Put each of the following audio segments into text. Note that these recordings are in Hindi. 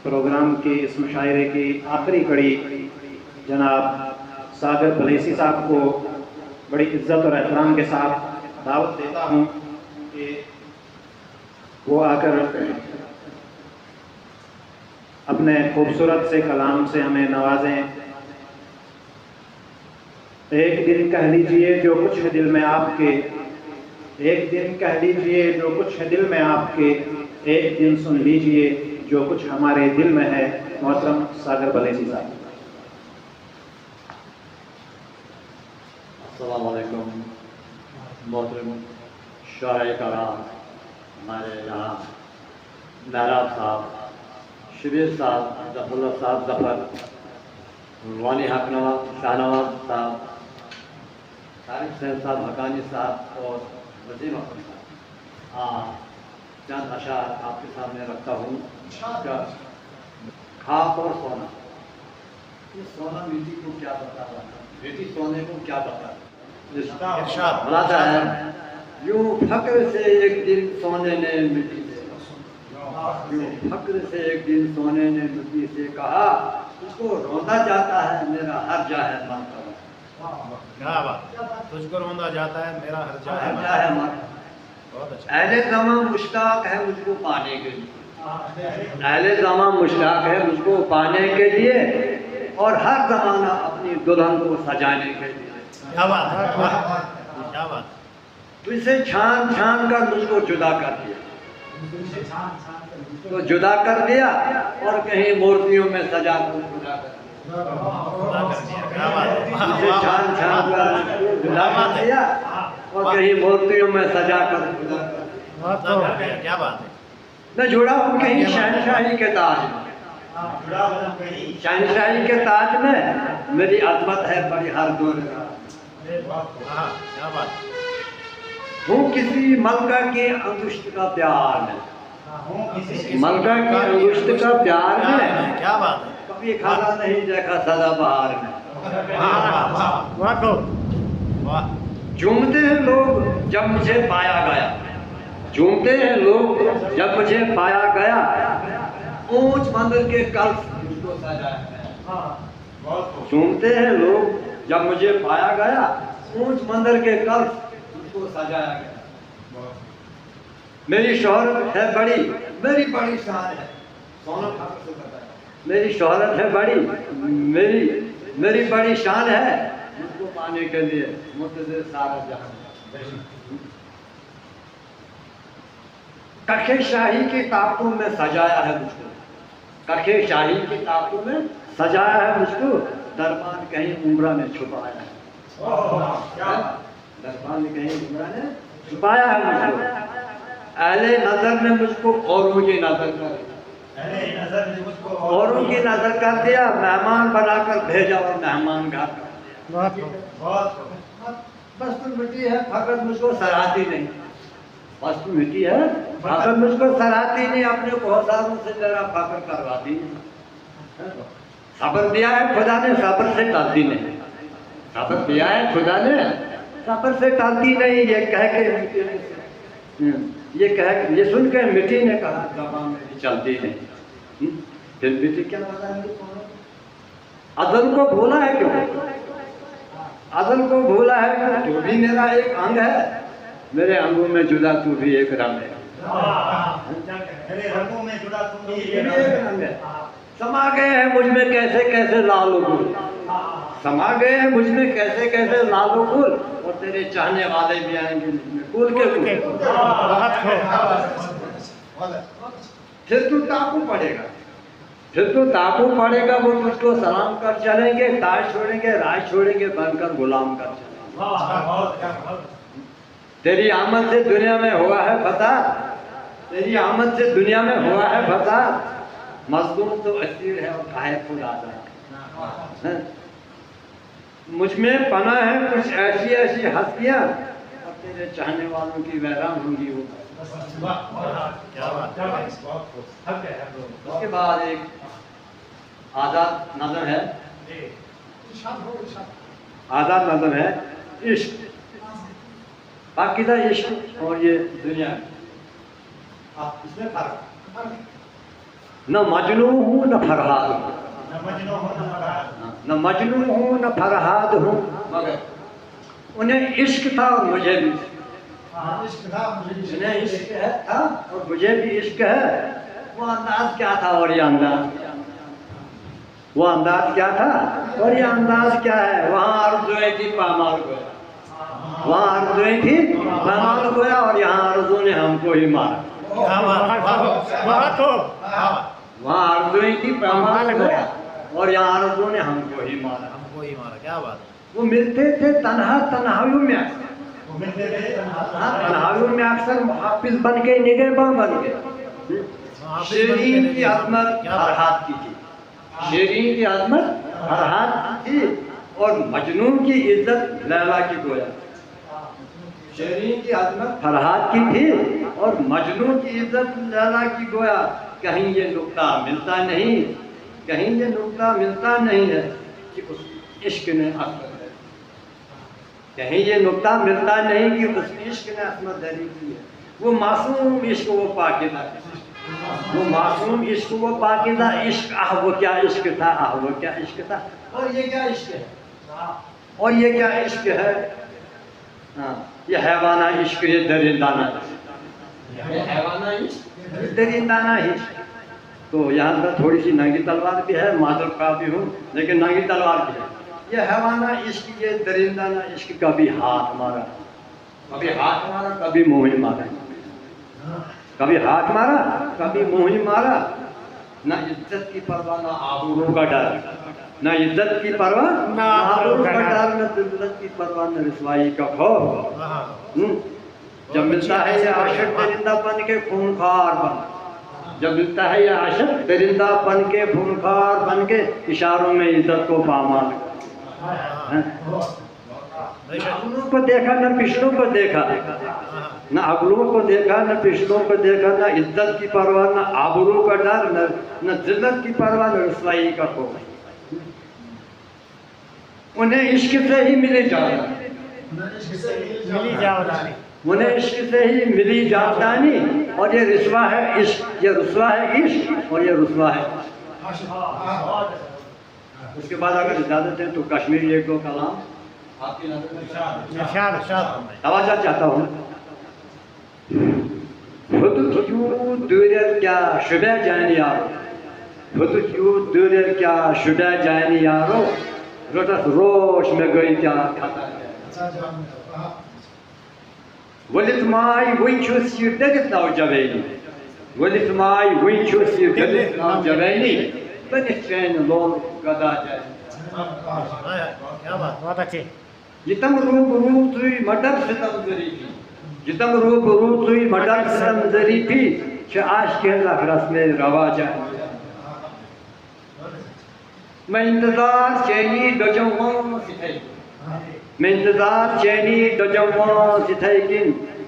प्रोग्राम की इस मुशायरे की आखिरी कड़ी जनाब सागर भलेसी साहब को बड़ी इज्जत और एहतराम के साथ दावत देता हूँ कि वो आकर अपने खूबसूरत से कलाम से हमें नवाजें। एक दिन कह लीजिए जो कुछ है दिल में आपके, एक दिन कह लीजिए जो कुछ है दिल में आपके, एक दिन सुन लीजिए जो कुछ हमारे दिल में है। मोहतरम सागर भलेसी साहब। अस्सलाम वालेकुम। मोहतरम शायर कराम, हमारे यहाँ महराब साहब, शबीर साहब, जफरुल्लाह साहब जफर, वानी हकनवाज, शाहनवाज साहब, तारिक हुसैन साहब, हकानी साहब और वजीम अकरम साहब, चंद अशार आपके सामने रखता हूँ। खाक और सोना। ये सोना मिट्टी को क्या बताता है, मिट्टी सोने को क्या बताता है? बताता है यूं फक्र से एक दिन सोने ने मिट्टी से, यूं फक्र से एक दिन सोने ने मिट्टी से कहा, तुझको रोंदा जाता है मेरा हर जा है माता। क्या बात, तुझको रोंदा जाता है मेरा हर जा है माता। बहुत अच्छा। अहले ज़मां मुश्ताक है मुझको पाने के लिए, अहले ज़मां मुश्ताक है मुझको पाने के लिए, और हर ज़माना अपनी दुल्हन को सजाने के लिए। क्या बात है, क्या बात। तुझसे छान छान कर मुझको जुदा कर दिया, तो जुदा कर दिया और कहीं मूर्तियों में सजा कर जुदा कर दिया। क्या बात है, तुझसे छान छान कर जुदा कर दिया और कहीं मूर्तियों में सजा कर जुदा कर दिया। क्या बात है। मैं जुड़ा हूँ कहीं शहनशाही के ताज में, शहनशाही के ताज में मेरी अजमत है बड़ी हर दूर। क्या बात। हूँ किसी मलका के अंगुष्ठ का प्यार में, मलका की अंगुष्ठ का प्यार में। क्या बात है। कभी खाना नहीं देखा सदा बहार में। झूमते हैं लोग जब मुझे पाया गया, झूमते हैं लोग जब मुझे पाया गया, ऊंच मंदिर के कल्प मुझको सजाया गया। झूमते हैं लोग जब मुझे पाया गया, ऊंच मंदिर के कल्प मुझको सजाया गया। मेरी शोहरत है बड़ी, मेरी बड़ी शान है। सोना ठाकुर से बताया, मेरी शोहरत है बड़ी, मेरी बड़ी शान है। मुझको पाने के लिए मुझसे सारा जहां। कखे शाही की ताकों में सजाया है मुझको, कखे शाही की ताकों में सजाया है मुझको, दरबान कहीं उम्रा ने छुपाया है, दरबान कहीं उम्रा ने छुपाया है मुझको। अहले नजर ने मुझको औरों की नजर कर, औरों की नजर कर दिया, मेहमान बनाकर भेजा और मेहमान घर कर। बस तुम मिट्टी है फकत मुझको सराहती नहीं, बस तुम मिट्टी है फकत मुझको सराहती नहीं, अपने कोसारों से जरा फकर करवाती नहीं। सब्र दिया है खुदा ने, सब्र से टालती नहीं, सब्र दिया है खुदा ने, सब्र से टालती नहीं। ये कह के ये सुन के मिट्टी ने कहा ज़बान मेरी चलती नहीं। फिर मिट्टी क्या बता रही? अदल को भूला है क्यों? अदल को भूला है, तू भी मेरा एक अंग है, मेरे अंगों में जुदा तू भी एक रंग है, मेरे रंगों में जुदा तुम भी एक रंग है। समा गए हैं मुझ में कैसे कैसे लाल गुल, समा गए हैं मुझ में कैसे कैसे लाल गुल, और तेरे चाहने वाले भी आएंगे मुझमें कुल के कुल। फिर तू ताकू पड़ेगा, फिर तो ताकू पड़ेगा, वो मुझको सलाम कर चलेंगे, ताज छोड़ेंगे राज छोड़ेंगे, बनकर गुलाम कर चलेंगे। तेरी आमद से दुनिया में हुआ है पता, तेरी आमद से दुनिया में हुआ है पता, मजलूम तो असीर है और काहे खुद आजा। मुझ में पना है कुछ ऐसी ऐसी हस्तियां, अब तेरे चाहने वालों की वैरान होंगी वो। उसके बाद एक आजाद नज़म है, आजाद नज़म है इश्क, पाकीज़ा इश्क और ये दुनिया, आप इसमें फर्क। न मजनू हूँ न फरहाद हूँ, न मजनू हूँ न फरहाद हूँ, मगर उन्हें इश्क था और मुझे भी, उन्हें इश्क था और मुझे भी इश्क है। वो अंदाज क्या था और ये अंदाज, वो अंदाज क्या था और ये अंदाज क्या है। वहाँ आरज़ुएं थी पामाल गोया, वहाँ आरज़ुएं थी पामाल गोया, और यहाँ आरज़ू ने हमको ही मारा। वहाँ आरज़ुएं थी पामाल गोया और यहाँ आरज़ू ने हमको ही मारा। क्या बात। वो मिलते थे तन्हाइयों में अक्सर, तन्हाइयों में अक्सर हाफिज बन के, निगहबान बन के। शीरीन की अज़मत फरहाद की थी, शीरीन की अज़मत फरहाद की थी, और मजनू की इज्जत लैला की गोया। शीरीन की अज़मत फरहाद की थी और मजनू की इज्जत लैला की गोया। कहीं ये नुक्ता मिलता नहीं, कहीं ये नुक्ता मिलता नहीं है कि उस इश्क ने असमत है, कहीं ये नुक्ता मिलता नहीं कि उस इश्क ने असमत दरी की है। वो मासूम इश्क, वो पाकीज़ा, वो मासूम इश्क, वो पाकीज़ा इश्क। आह वो क्या इश्क था, आह वो क्या इश्क था। और ये क्या इश्क है, और ये क्या इश्क है। हाँ, ये हैवाना इश्क, ये दरिंदाना इश्क, ये हैवाना इश्क, दरिंदाना इश्क। तो यहाँ पर थोड़ी सी नंगी तलवार भी है, मादल का भी हूँ, लेकिन नंगी तलवार भी है। ये हैवाना इश्क, ये दरिंदाना इश्क, कभी हाथ मारा, कभी हाथ मारा, कभी मुँह मारा, कभी हाथ मारा, कभी मुँह मारा। ना इज्जत की परवाह, ना आबरू का डर, ना इज्जत की परवाह, ना आबरू का डर, ना इज्जत की परवाह, ना रिसवाई का खौफ। जब मिलता है ये आशिक दरिंदा बन के खूंखार बन, जब मिलता है ये आशिक दरिंदा बन के खूंखार बन के, इशारों में इज्जत को पामाल। अगलों को देखा न पिछलों को देखा, न अगलों को देखा न पिछलों को देखा, न इज्जत की परवाह, न आबरू का डर, न जिल्लत की परवाह, न रसवाई का खौफ। उन्हें इश्क से ही मिली जावदानी, उन्हें इश्क से ही मिली जावदानी। और ये रिस्वा है इश्क, ये रुस्वा है इश्क, और ये रुस्वा है। उसके बाद अगर इजाजत है तो कश्मीरी एक दो कलाम आपकी तवज्जो चाहता हूँ। खुद क्यों दूर क्या शुबह जानी यारो, खुद क्यों दूर क्या शुबह जानी यारो, रोटस रोश में गई क्या वलित माई वही छुस ये दलित नाव जवेनी, वलित माई वही छुस ये दलित नाव जवेनी, बनिश्चैन लोग गदा जाए। क्या बात, बहुत अच्छी। जितम रूप तुई मडर सितम जरी थी, जितम रूप तुई मडर सितम जरी थी, च आश के लहरस में रवा जाए। मैं इंतजार चैनी डजवां सिथई, मैं इंतजार चैनी डजवां सिथई किन,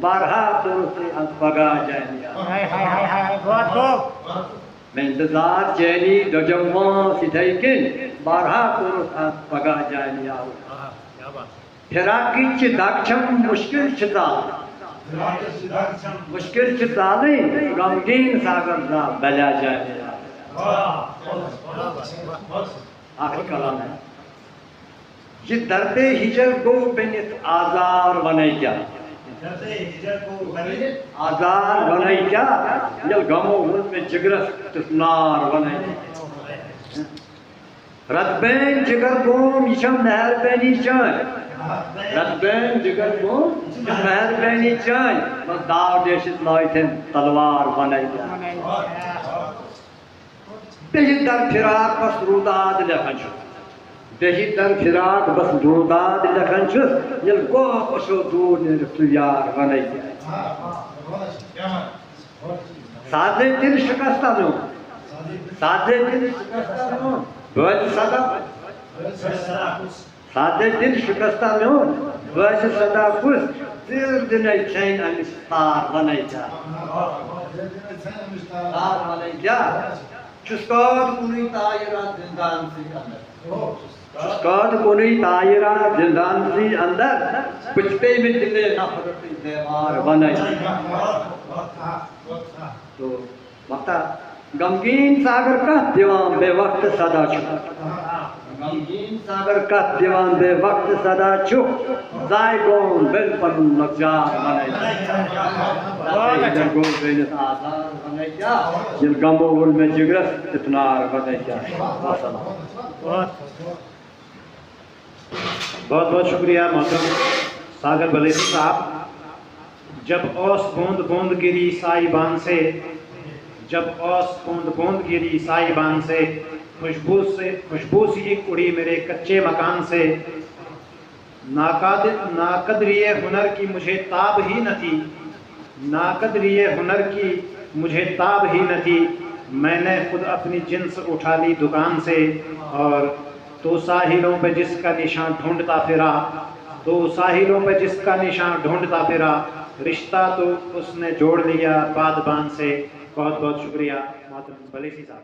बारहा तो से पगा जाए। हाय हाय हाय हाय, बहुत खूब। मैं इंतजार चैनी डजवां सिथई किन, बारहा तो से पगा जाए। फिराकी च दाक्षम मुश्किल चिता, मुश्किल चिता नहीं गमगीन सागर दा बला जाए। आखिरी कलाम है। ये दर्दे हिजर को बेनित आजार बनाई क्या, आजार बनाई क्या, जल गमो में जिगरस तस्नार बनाई। रतबैन जिगर बोम यशम नहर बैनी चाय, रतबैन जिगर बोम नहर बैनी चाय, बस दाव देशित लाइथन तलवार बनाई क्या। बेहिदर फिराक बस रूदाद लखन छुस, बेहिदर फिराक बस रूदाद लखन छुस, जल गो पशो दूर ने सुयार बनाई क्या। सादे दिल शिकस्ता नो, सादे दिल शिकस्ता नो वज सदा, सादे दिल शिकस्ता नो वज सदा खुश, दिल दिन चैन अनिस्तार बनाई क्या, तार बनाई क्या। चुस्काद कुनी तायरा जिंदान सी अंदर, चुस्काद कुनी तायरा जिंदान सी अंदर, पुछते में दिले नफरत दीवार बनाई। तो वक्ता गमगीन सागर का दीवान बेवक्त सदा चुप, गमगीन सागर का दीवान बेवक्त सदा चुप, जायगोन बिल पर नजार बने जगो बेन आधार बने जा, जिन गमोल में जिगरस इतनार बने जा। बहुत बहुत शुक्रिया मोहतरम सागर बलेसी साहब। जब ओस बूंद बूंद गिरी साहिबान से, जब ओस बूंद बूंद गिरी साहिबान से, खुशबू सी उड़ी मेरे कच्चे मकान से। नाकदरिए हुनर की मुझे ताब ही न थी, नाकदरिए हुनर की मुझे ताब ही न थी। मैंने खुद अपनी जिन्स उठा ली दुकान से, और तो साहिलों पे जिसका निशान ढूंढता फिरा, तो साहिलों पे जिसका निशान ढूंढता फिरा, रिश्ता तो उसने जोड़ लिया बादबान से। बहुत बहुत शुक्रिया मोहतरम बलेसी साहब।